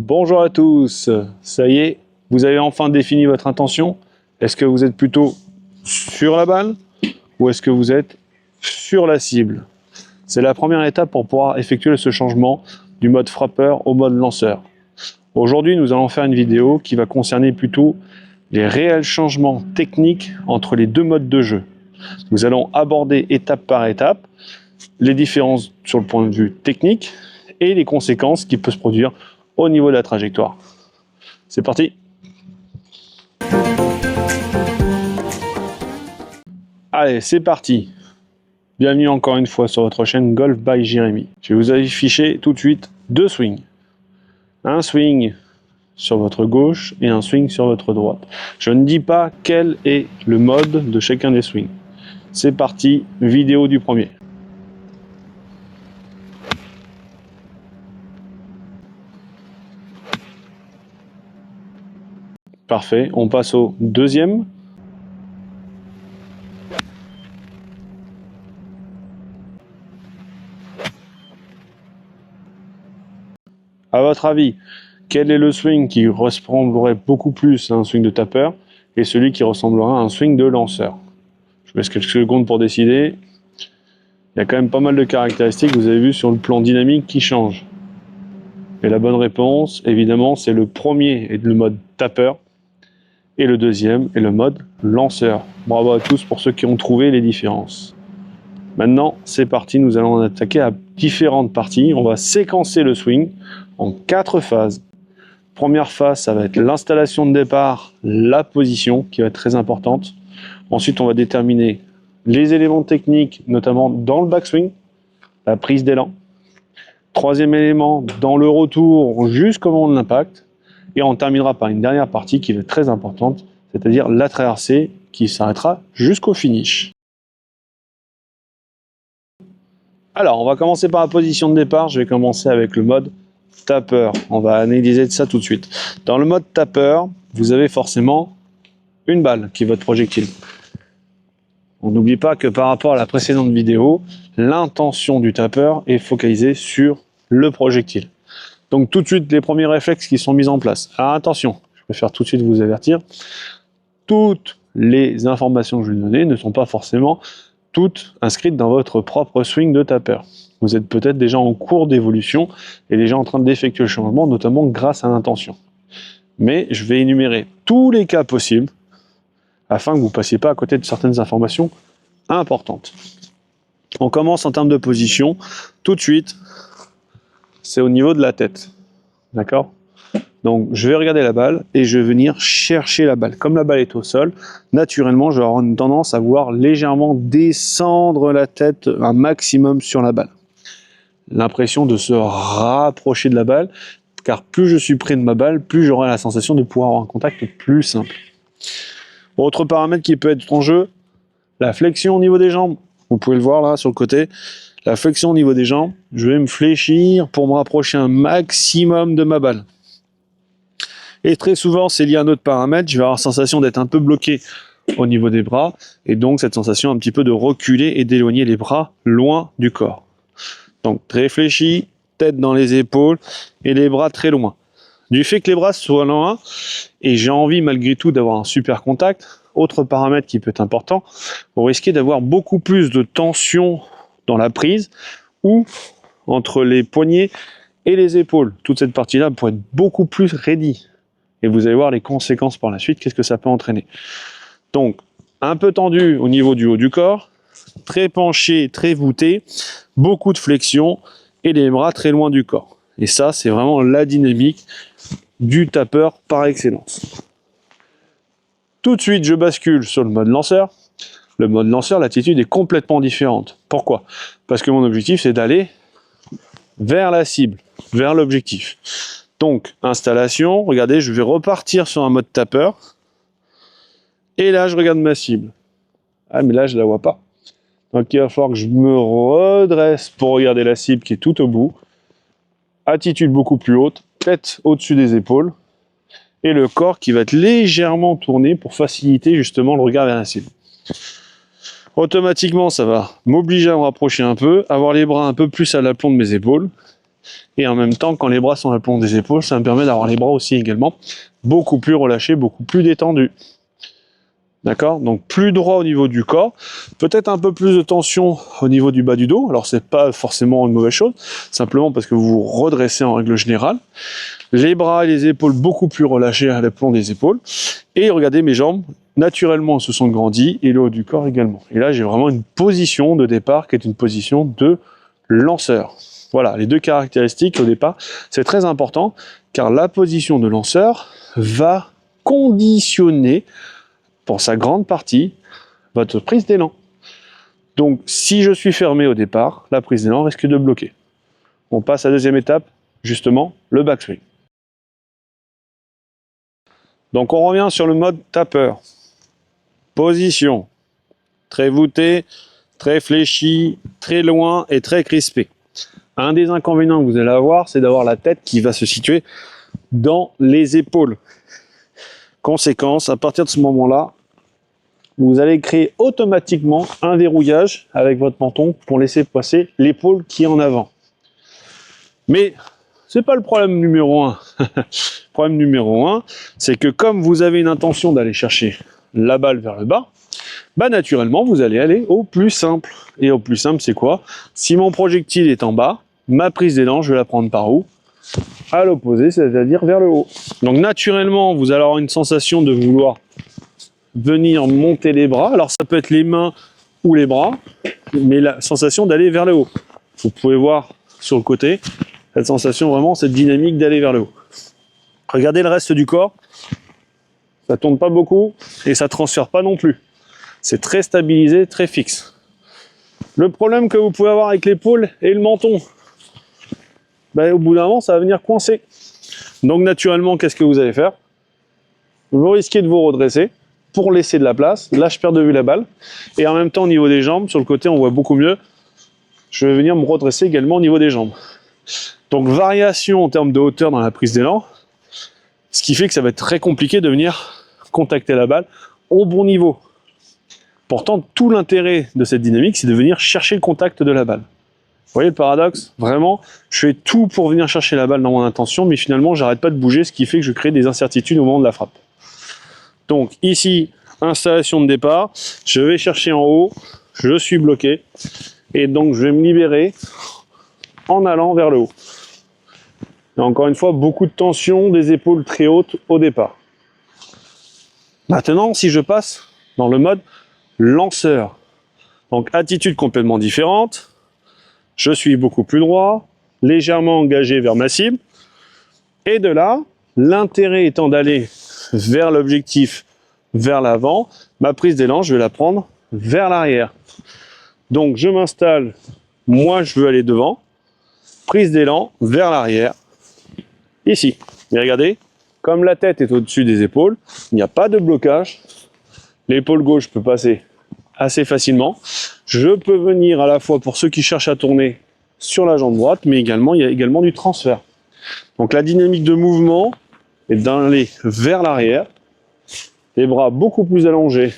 Bonjour à tous, ça y est, vous avez enfin défini votre intention. Est-ce que vous êtes plutôt sur la balle ou est-ce que vous êtes sur la cible? C'est la première étape pour pouvoir effectuer ce changement du mode frappeur au mode lanceur. Aujourd'hui, nous allons faire une vidéo qui va concerner plutôt les réels changements techniques entre les deux modes de jeu. Nous allons aborder étape par étape les différences sur le point de vue technique et les conséquences qui peuvent se produire au niveau de la trajectoire. C'est parti! Allez, c'est parti! Bienvenue encore une fois sur votre chaîne Golf by Jérémy. Je vais vous afficher tout de suite deux swings. Un swing sur votre gauche et un swing sur votre droite. Je ne dis pas quel est le mode de chacun des swings. C'est parti, vidéo du premier. Parfait, on passe au deuxième. À votre avis, quel est le swing qui ressemblerait beaucoup plus à un swing de tapeur et celui qui ressemblera à un swing de lanceur? Je vous laisse quelques secondes pour décider. Il y a quand même pas mal de caractéristiques, vous avez vu, sur le plan dynamique qui changent. Et la bonne réponse, évidemment, c'est le premier est le mode tapeur et le deuxième est le mode lanceur. Bravo à tous pour ceux qui ont trouvé les différences. Maintenant, c'est parti, nous allons attaquer à différentes parties. On va séquencer le swing en 4 phases. Première phase, ça va être l'installation de départ, la position qui va être très importante. Ensuite, on va déterminer les éléments techniques, notamment dans le backswing, la prise d'élan. Troisième élément, dans le retour jusqu'au moment de l'impact. Et on terminera par une dernière partie qui va être très importante, c'est-à-dire la traversée qui s'arrêtera jusqu'au finish. Alors, on va commencer par la position de départ. Je vais commencer avec le mode tapeur. On va analyser ça tout de suite. Dans le mode tapeur, vous avez forcément une balle qui est votre projectile. On n'oublie pas que par rapport à la précédente vidéo, l'intention du tapeur est focalisée sur le projectile. Donc tout de suite, les premiers réflexes qui sont mis en place. Alors attention, je préfère tout de suite vous avertir, toutes les informations que je vais vous donner ne sont pas forcément toutes inscrites dans votre propre swing de tapeur. Vous êtes peut-être déjà en cours d'évolution et déjà en train d'effectuer le changement, notamment grâce à l'intention. Mais je vais énumérer tous les cas possibles afin que vous ne passiez pas à côté de certaines informations importantes. On commence en termes de position. Tout de suite, c'est au niveau de la tête. D'accord? Donc, je vais regarder la balle et je vais venir chercher la balle. Comme la balle est au sol, naturellement, je vais avoir une tendance à vouloir légèrement descendre la tête un maximum sur la balle. L'impression de se rapprocher de la balle, car plus je suis près de ma balle, plus j'aurai la sensation de pouvoir avoir un contact plus simple. Autre paramètre qui peut être en jeu, la flexion au niveau des jambes. Vous pouvez le voir là sur le côté. La flexion au niveau des jambes, je vais me fléchir pour me rapprocher un maximum de ma balle. Et très souvent, c'est lié à un autre paramètre, je vais avoir la sensation d'être un peu bloqué au niveau des bras, et donc cette sensation un petit peu de reculer et d'éloigner les bras loin du corps. Donc très fléchi, tête dans les épaules, et les bras très loin. Du fait que les bras soient loin, et j'ai envie malgré tout d'avoir un super contact, autre paramètre qui peut être important, vous risquez d'avoir beaucoup plus de tension dans la prise, ou entre les poignets et les épaules. Toute cette partie-là pourrait être beaucoup plus raidie. Et vous allez voir les conséquences par la suite, qu'est-ce que ça peut entraîner. Donc, un peu tendu au niveau du haut du corps, très penché, très voûté, beaucoup de flexion, et les bras très loin du corps. Et ça, c'est vraiment la dynamique du tapeur par excellence. Tout de suite, je bascule sur le mode lanceur. Le mode lanceur, l'attitude est complètement différente. Pourquoi? Parce que mon objectif, c'est d'aller vers la cible, vers l'objectif. Donc, installation, regardez, je vais repartir sur un mode tapeur. Et là, je regarde ma cible. Ah, mais là, je ne la vois pas. Donc, il va falloir que je me redresse pour regarder la cible qui est tout au bout. Attitude beaucoup plus haute, tête au-dessus des épaules. Et le corps qui va être légèrement tourné pour faciliter justement le regard vers la cible. Automatiquement, ça va m'obliger à me rapprocher un peu, avoir les bras un peu plus à l'aplomb de mes épaules. Et en même temps, quand les bras sont à l'aplomb des épaules, ça me permet d'avoir les bras aussi également beaucoup plus relâchés, beaucoup plus détendus. D'accord? Donc plus droit au niveau du corps, peut-être un peu plus de tension au niveau du bas du dos. Alors c'est pas forcément une mauvaise chose, simplement parce que vous vous redressez en règle générale. Les bras et les épaules beaucoup plus relâchés à l'aplomb des épaules. Et regardez mes jambes, naturellement se sont grandies et le haut du corps également. Et là j'ai vraiment une position de départ qui est une position de lanceur. Voilà, les deux caractéristiques au départ, c'est très important car la position de lanceur va conditionner pour sa grande partie, votre prise d'élan. Donc, si je suis fermé au départ, la prise d'élan risque de bloquer. On passe à la deuxième étape, justement, le backswing. Donc, on revient sur le mode tapeur. Position, très voûté, très fléchi, très loin et très crispé. Un des inconvénients que vous allez avoir, c'est d'avoir la tête qui va se situer dans les épaules. Conséquence, à partir de ce moment-là, vous allez créer automatiquement un verrouillage avec votre menton pour laisser passer l'épaule qui est en avant. Mais ce n'est pas le problème numéro 1. Le problème numéro 1, c'est que comme vous avez une intention d'aller chercher la balle vers le bas, bah naturellement vous allez aller au plus simple. Et au plus simple, c'est quoi? Si mon projectile est en bas, ma prise d'élan, je vais la prendre par où? À l'opposé, c'est-à-dire vers le haut. Donc naturellement, vous allez avoir une sensation de vouloir venir monter les bras. Alors ça peut être les mains ou les bras, mais la sensation d'aller vers le haut. Vous pouvez voir sur le côté cette sensation, vraiment cette dynamique d'aller vers le haut. Regardez le reste du corps, ça tourne pas beaucoup et ça transfère pas non plus. C'est très stabilisé, très fixe. Le problème que vous pouvez avoir avec l'épaule et le menton, ben, au bout d'un moment ça va venir coincer. Donc naturellement, qu'est-ce que vous allez faire? Vous risquez de vous redresser pour laisser de la place. Là, je perds de vue la balle. Et en même temps, au niveau des jambes, sur le côté, on voit beaucoup mieux. Je vais venir me redresser également au niveau des jambes. Donc, variation en termes de hauteur dans la prise d'élan. Ce qui fait que ça va être très compliqué de venir contacter la balle au bon niveau. Pourtant, tout l'intérêt de cette dynamique, c'est de venir chercher le contact de la balle. Vous voyez le paradoxe? Vraiment, je fais tout pour venir chercher la balle dans mon intention, mais finalement, j'arrête pas de bouger, ce qui fait que je crée des incertitudes au moment de la frappe. Donc ici, installation de départ, je vais chercher en haut, je suis bloqué, et donc je vais me libérer en allant vers le haut. Et encore une fois, beaucoup de tension, des épaules très hautes au départ. Maintenant, si je passe dans le mode lanceur, donc attitude complètement différente, je suis beaucoup plus droit, légèrement engagé vers ma cible, et de là, l'intérêt étant d'aller vers l'objectif, vers l'avant, ma prise d'élan, je vais la prendre vers l'arrière. Donc je m'installe, moi je veux aller devant, prise d'élan vers l'arrière, ici. Et regardez, comme la tête est au-dessus des épaules, il n'y a pas de blocage, l'épaule gauche peut passer assez facilement. Je peux venir à la fois pour ceux qui cherchent à tourner sur la jambe droite, mais également il y a également du transfert. Donc la dynamique de mouvement est d'aller vers l'arrière, les bras beaucoup plus allongés,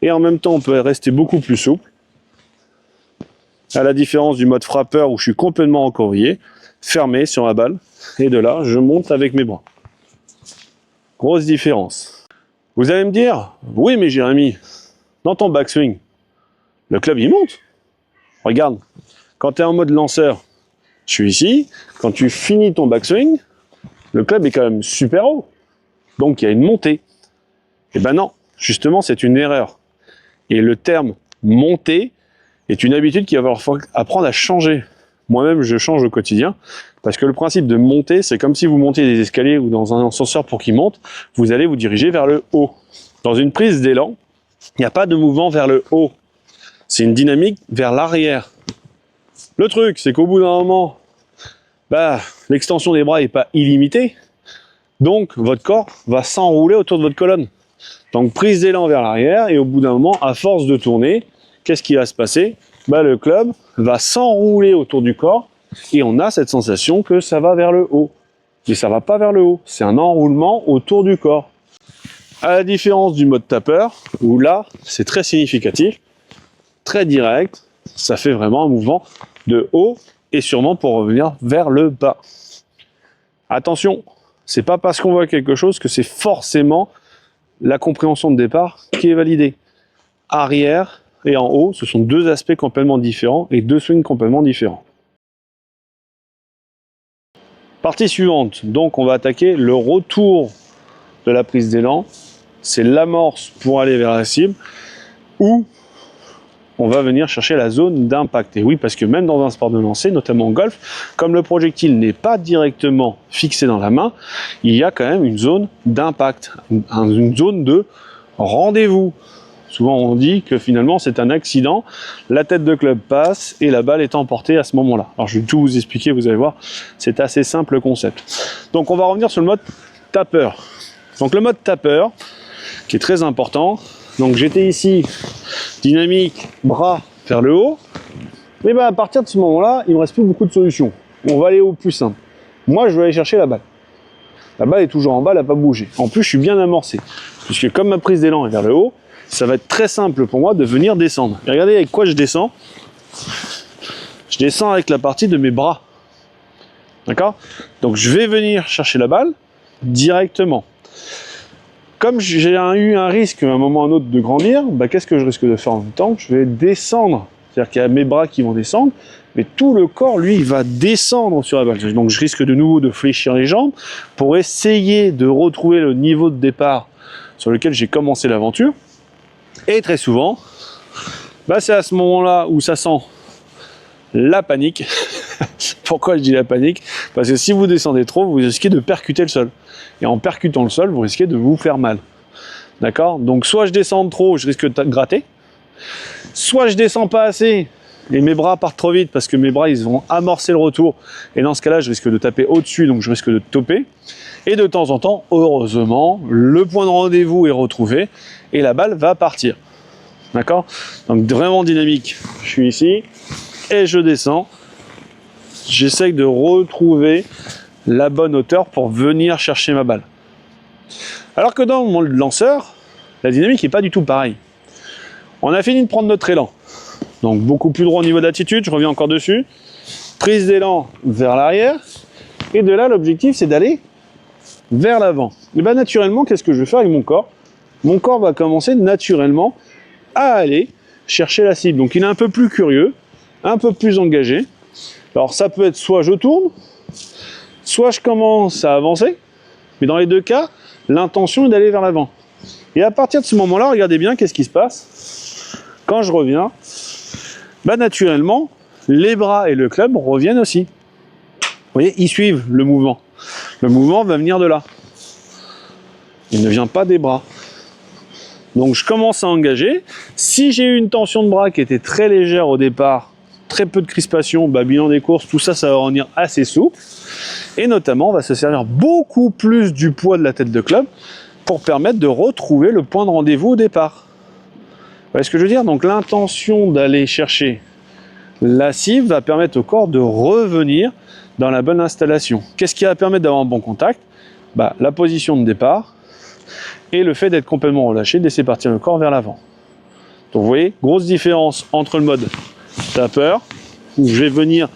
et en même temps on peut rester beaucoup plus souple, à la différence du mode frappeur où je suis complètement encorvillé, fermé sur la balle, et de là je monte avec mes bras. Grosse différence. Vous allez me dire, oui mais Jérémy, dans ton backswing, le club il monte. Regarde, quand tu es en mode lanceur, je suis ici, quand tu finis ton backswing, le club est quand même super haut. Donc il y a une montée. Eh ben non, justement c'est une erreur. Et le terme monter est une habitude qu'il va falloir apprendre à changer. Moi-même je change au quotidien, parce que le principe de monter, c'est comme si vous montiez des escaliers ou dans un ascenseur pour qu'il monte, vous allez vous diriger vers le haut. Dans une prise d'élan, il n'y a pas de mouvement vers le haut. C'est une dynamique vers l'arrière. Le truc, c'est qu'au bout d'un moment, l'extension des bras n'est pas illimitée. Donc, votre corps va s'enrouler autour de votre colonne. Donc, prise d'élan vers l'arrière, et au bout d'un moment, à force de tourner, qu'est-ce qui va se passer? Le club va s'enrouler autour du corps, et on a cette sensation que ça va vers le haut. Mais ça ne va pas vers le haut, c'est un enroulement autour du corps. À la différence du mode tapeur, où là, c'est très significatif, très direct, ça fait vraiment un mouvement de haut et sûrement pour revenir vers le bas. Attention, c'est pas parce qu'on voit quelque chose que c'est forcément la compréhension de départ qui est validée. Arrière et en haut, ce sont deux aspects complètement différents et deux swings complètement différents. Partie suivante, donc on va attaquer le retour de la prise d'élan. C'est l'amorce pour aller vers la cible où on va venir chercher la zone d'impact. Et oui, parce que même dans un sport de lancer, notamment en golf, comme le projectile n'est pas directement fixé dans la main, il y a quand même une zone d'impact, une zone de rendez-vous. Souvent on dit que finalement c'est un accident, la tête de club passe et la balle est emportée à ce moment-là. Alors je vais tout vous expliquer, vous allez voir, c'est assez simple le concept. Donc on va revenir sur le mode tapeur. Donc le mode tapeur, qui est très important. Donc j'étais ici, dynamique, bras vers le haut. Et bien à partir de ce moment-là, il ne me reste plus beaucoup de solutions. On va aller au plus simple. Moi je vais aller chercher la balle. La balle est toujours en bas, elle n'a pas bougé. En plus je suis bien amorcé, puisque comme ma prise d'élan est vers le haut, ça va être très simple pour moi de venir descendre. Et regardez avec quoi je descends. Je descends avec la partie de mes bras. D'accord? Donc je vais venir chercher la balle directement. Comme j'ai eu un risque à un moment ou à un autre de grandir, bah, qu'est-ce que je risque de faire en même temps? Je vais descendre. C'est-à-dire qu'il y a mes bras qui vont descendre, mais tout le corps, lui, il va descendre sur la balle. Donc je risque de nouveau de fléchir les jambes pour essayer de retrouver le niveau de départ sur lequel j'ai commencé l'aventure. Et très souvent, bah c'est à ce moment-là où ça sent la panique. Pourquoi je dis la panique? Parce que si vous descendez trop, vous risquez de percuter le sol. Et en percutant le sol, vous risquez de vous faire mal. D'accord? Donc soit je descends trop, je risque de gratter. Soit je descends pas assez et mes bras partent trop vite parce que mes bras ils vont amorcer le retour. Et dans ce cas-là, je risque de taper au-dessus, donc je risque de toper. Et de temps en temps, heureusement, le point de rendez-vous est retrouvé et la balle va partir. D'accord? Donc vraiment dynamique. Je suis ici et je descends. J'essaye de retrouver la bonne hauteur pour venir chercher ma balle. Alors que dans mon lanceur, la dynamique n'est pas du tout pareille. On a fini de prendre notre élan. Donc beaucoup plus droit au niveau d'attitude, je reviens encore dessus. Prise d'élan vers l'arrière. Et de là, l'objectif, c'est d'aller vers l'avant. Et bien naturellement, qu'est-ce que je vais faire avec mon corps? Mon corps va commencer naturellement à aller chercher la cible. Donc il est un peu plus curieux, un peu plus engagé. Alors ça peut être soit je tourne, soit je commence à avancer. Mais dans les deux cas, l'intention est d'aller vers l'avant. Et à partir de ce moment-là, regardez bien qu'est-ce qui se passe. Quand je reviens, bah naturellement, les bras et le club reviennent aussi. Vous voyez, ils suivent le mouvement. Le mouvement va venir de là. Il ne vient pas des bras. Donc je commence à engager. Si j'ai eu une tension de bras qui était très légère au départ, très peu de crispation, bah, bilan des courses, tout ça, ça va revenir assez souple. Et notamment, on va se servir beaucoup plus du poids de la tête de club pour permettre de retrouver le point de rendez-vous au départ. Vous voyez ce que je veux dire? Donc l'intention d'aller chercher la cible va permettre au corps de revenir dans la bonne installation. Qu'est-ce qui va permettre d'avoir un bon contact? Bah, la position de départ et le fait d'être complètement relâché, de laisser partir le corps vers l'avant. Donc vous voyez, grosse différence entre le mode tapeur, où je vais venir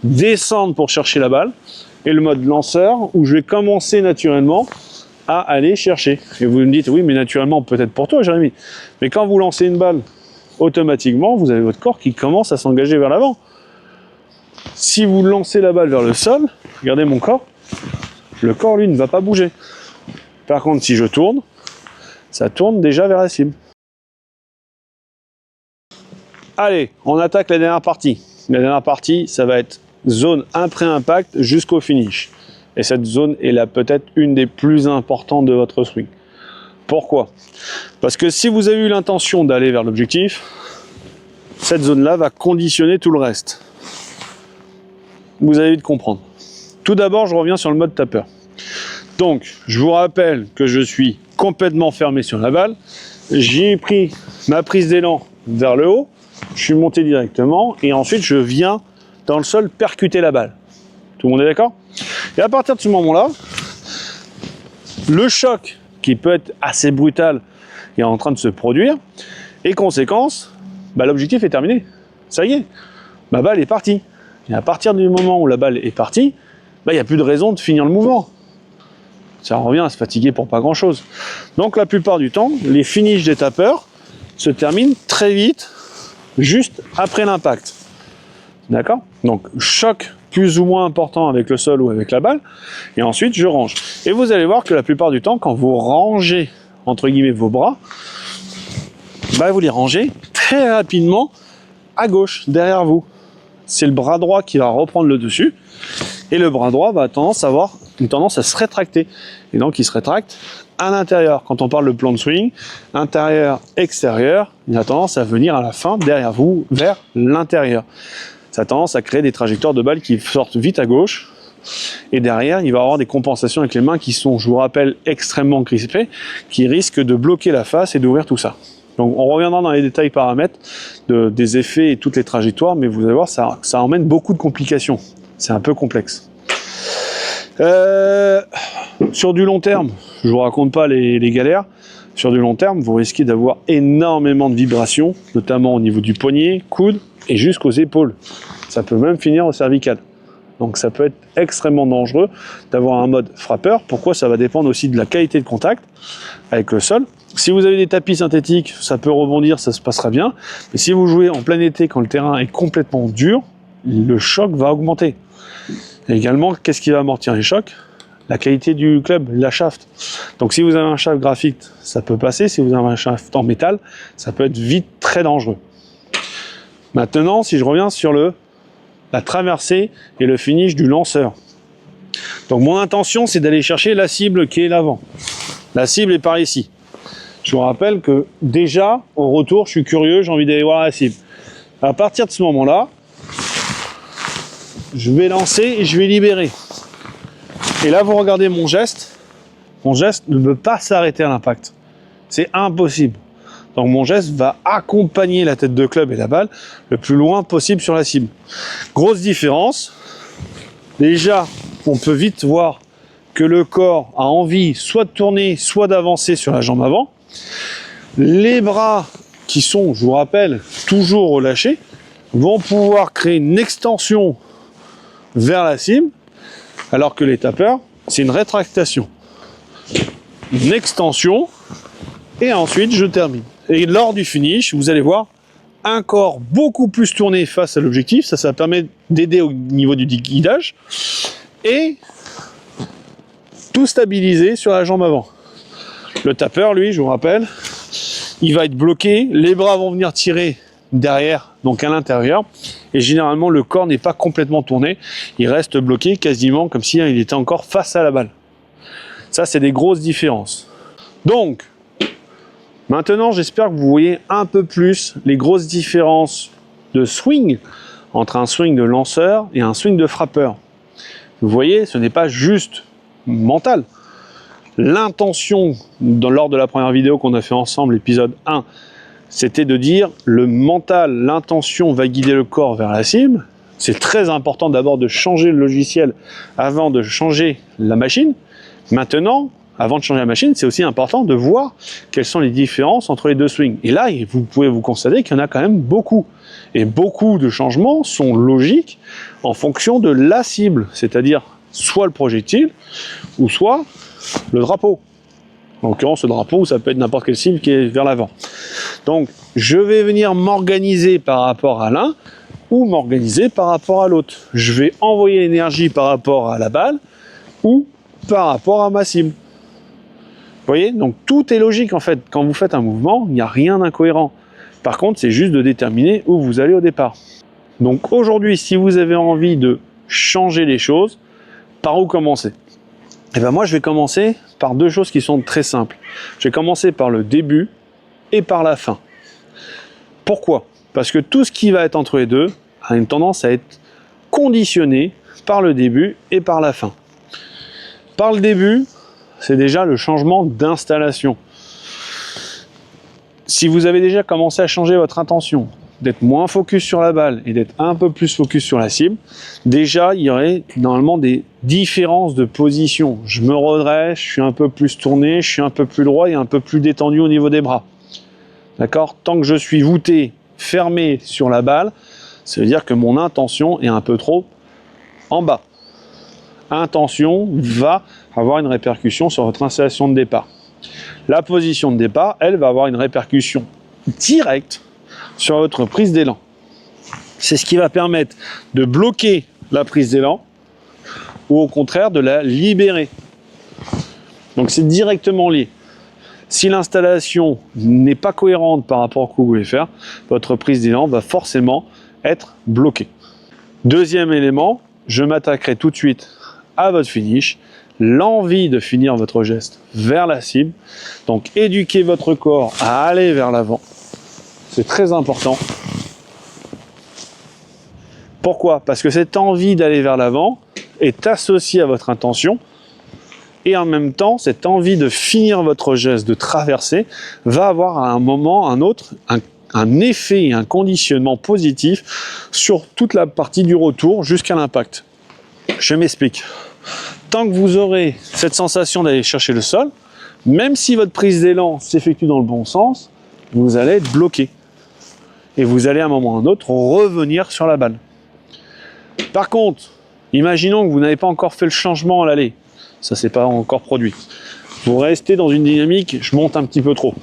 descendre pour chercher la balle, et le mode lanceur, où je vais commencer naturellement à aller chercher. Et vous me dites, oui, mais naturellement, peut-être pour toi, Jérémy. Mais quand vous lancez une balle, automatiquement, vous avez votre corps qui commence à s'engager vers l'avant. Si vous lancez la balle vers le sol, regardez mon corps, le corps, lui, ne va pas bouger. Par contre, si je tourne, ça tourne déjà vers la cible. Allez, on attaque la dernière partie. La dernière partie, ça va être zone après impact jusqu'au finish. Et cette zone est là peut-être une des plus importantes de votre swing. Pourquoi? Parce que si vous avez eu l'intention d'aller vers l'objectif, cette zone-là va conditionner tout le reste. Vous allez vite comprendre. Tout d'abord, je reviens sur le mode tapeur. Donc, je vous rappelle que je suis complètement fermé sur la balle. J'ai pris ma prise d'élan vers le haut. Je suis monté directement et ensuite je viens dans le sol percuter la balle. Tout le monde est d'accord? Et à partir de ce moment-là, le choc qui peut être assez brutal est en train de se produire et conséquence, bah, l'objectif est terminé. Ça y est, ma balle est partie. Et à partir du moment où la balle est partie, il n'y a plus de raison de finir le mouvement. Ça revient à se fatiguer pour pas grand-chose. Donc la plupart du temps, les finishes des tapeurs se terminent très vite, juste après l'impact. D'accord? Donc choc plus ou moins important avec le sol ou avec la balle, et ensuite je range. Et vous allez voir que la plupart du temps, quand vous rangez entre guillemets vos bras, vous les rangez très rapidement à gauche, derrière vous. C'est le bras droit qui va reprendre le dessus, et le bras droit va avoir une tendance à se rétracter. Et donc il se rétracte à l'intérieur. Quand on parle de plan de swing, intérieur, extérieur, il a tendance à venir à la fin, derrière vous, vers l'intérieur. Ça a tendance à créer des trajectoires de balles qui sortent vite à gauche. Et derrière, il va y avoir des compensations avec les mains qui sont, je vous rappelle, extrêmement crispées, qui risquent de bloquer la face et d'ouvrir tout ça. Donc on reviendra dans les détails paramètres des effets et toutes les trajectoires, mais vous allez voir, ça emmène beaucoup de complications. C'est un peu complexe. Sur du long terme, je vous raconte pas les galères. Sur du long terme, vous risquez d'avoir énormément de vibrations, notamment au niveau du poignet, coude et jusqu'aux épaules. Ça peut même finir au cervical. Donc ça peut être extrêmement dangereux d'avoir un mode frappeur. Pourquoi? Ça va dépendre aussi de la qualité de contact avec le sol. Si vous avez des tapis synthétiques, ça peut rebondir, ça se passera bien. Mais si vous jouez en plein été quand le terrain est complètement dur, le choc va augmenter. Et également, qu'est-ce qui va amortir les chocs? La qualité du club, la shaft. Donc si vous avez un shaft graphite, ça peut passer. Si vous avez un shaft en métal, ça peut être vite très dangereux. Maintenant, si je reviens sur la traversée et le finish du lanceur. Donc mon intention, c'est d'aller chercher la cible qui est l'avant. La cible est par ici. Je vous rappelle que déjà, au retour, je suis curieux, j'ai envie d'aller voir la cible. À partir de ce moment-là, je vais lancer et je vais libérer. Et là, vous regardez mon geste. Mon geste ne peut pas s'arrêter à l'impact. C'est impossible. Donc mon geste va accompagner la tête de club et la balle le plus loin possible sur la cible. Grosse différence. Déjà, on peut vite voir que le corps a envie soit de tourner, soit d'avancer sur la jambe avant. Les bras qui sont, je vous rappelle, toujours relâchés, vont pouvoir créer une extension vers la cible, alors que les tapeurs, c'est une rétractation. Une extension, et ensuite je termine. Et lors du finish, vous allez voir un corps beaucoup plus tourné face à l'objectif, ça permet d'aider au niveau du guidage, et tout stabiliser sur la jambe avant. Le tapeur, lui, je vous rappelle, il va être bloqué, les bras vont venir tirer derrière, donc à l'intérieur, et généralement le corps n'est pas complètement tourné, il reste bloqué quasiment comme s'il était encore face à la balle. Ça, c'est des grosses différences. Donc, maintenant, j'espère que vous voyez un peu plus les grosses différences de swing entre un swing de lanceur et un swing de frappeur. Vous voyez, ce n'est pas juste mental. L'intention, lors de la première vidéo qu'on a fait ensemble, l'épisode 1, c'était de dire le mental, l'intention va guider le corps vers la cible. C'est très important d'abord de changer le logiciel avant de changer la machine. Maintenant, avant de changer la machine, c'est aussi important de voir quelles sont les différences entre les deux swings. Et là, vous pouvez vous constater qu'il y en a quand même beaucoup. Et beaucoup de changements sont logiques en fonction de la cible, c'est-à-dire soit le projectile ou soit le drapeau. En l'occurrence, le drapeau, ça peut être n'importe quelle cible qui est vers l'avant. Donc, je vais venir m'organiser par rapport à l'un ou m'organiser par rapport à l'autre. Je vais envoyer l'énergie par rapport à la balle ou par rapport à ma cible. Vous voyez? Donc, tout est logique en fait. Quand vous faites un mouvement, il n'y a rien d'incohérent. Par contre, c'est juste de déterminer où vous allez au départ. Donc, aujourd'hui, si vous avez envie de changer les choses, par où commencer? Et bien moi, je vais commencer par deux choses qui sont très simples. Je vais commencer par le début et par la fin. Pourquoi? Parce que tout ce qui va être entre les deux a une tendance à être conditionné par le début et par la fin. Par le début, c'est déjà le changement d'installation. Si vous avez déjà commencé à changer votre intention, d'être moins focus sur la balle et d'être un peu plus focus sur la cible, déjà il y aurait normalement des différences de position. Je me redresse, je suis un peu plus tourné, je suis un peu plus droit et un peu plus détendu au niveau des bras. D'accord? Tant que je suis voûté, fermé sur la balle, Ça veut dire que mon intention est un peu trop en bas. Intention va avoir une répercussion sur votre installation de départ. La position de départ, elle, va avoir une répercussion directe sur votre prise d'élan. C'est ce qui va permettre de bloquer la prise d'élan ou au contraire de la libérer. Donc c'est directement lié. Si l'installation n'est pas cohérente par rapport à ce que vous voulez faire, votre prise d'élan va forcément être bloquée. Deuxième élément, je m'attaquerai tout de suite à votre finish, l'envie de finir votre geste vers la cible. Donc éduquez votre corps à aller vers l'avant. C'est très important. Pourquoi? Parce que cette envie d'aller vers l'avant est associée à votre intention et en même temps, cette envie de finir votre geste, de traverser, va avoir à un moment, un autre, un effet, un conditionnement positif sur toute la partie du retour jusqu'à l'impact. Je m'explique. Tant que vous aurez cette sensation d'aller chercher le sol, même si votre prise d'élan s'effectue dans le bon sens, vous allez être bloqué. Et vous allez à un moment ou à un autre revenir sur la balle. Par contre, imaginons que vous n'avez pas encore fait le changement à l'aller. Ça ne s'est pas encore produit. Vous restez dans une dynamique, je monte un petit peu trop.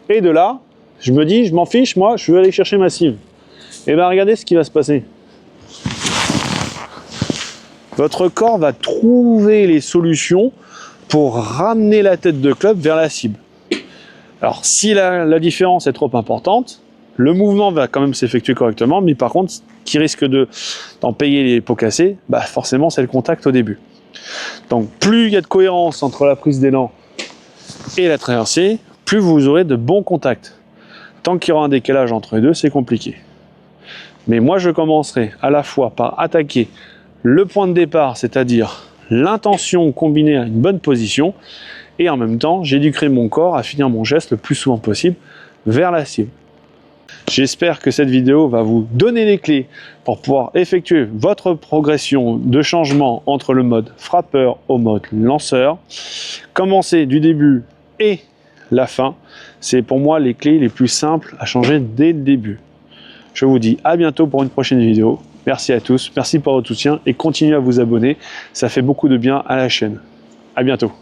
Et de là, je me dis, je m'en fiche, moi, je veux aller chercher ma cible. Et bien regardez ce qui va se passer. Votre corps va trouver les solutions pour ramener la tête de club vers la cible. Alors si la différence est trop importante, le mouvement va quand même s'effectuer correctement, mais par contre, ce qui risque d'en payer les pots cassés, bah forcément c'est le contact au début. Donc plus il y a de cohérence entre la prise d'élan et la traversée, plus vous aurez de bons contacts. Tant qu'il y aura un décalage entre les deux, c'est compliqué. Mais moi je commencerai à la fois par attaquer le point de départ, c'est-à-dire l'intention combinée à une bonne position, et en même temps, j'éduquerai mon corps à finir mon geste le plus souvent possible vers la cible. J'espère que cette vidéo va vous donner les clés pour pouvoir effectuer votre progression de changement entre le mode frappeur au mode lanceur. Commencer du début et la fin, c'est pour moi les clés les plus simples à changer dès le début. Je vous dis à bientôt pour une prochaine vidéo. Merci à tous, merci pour votre soutien et continuez à vous abonner, ça fait beaucoup de bien à la chaîne. À bientôt.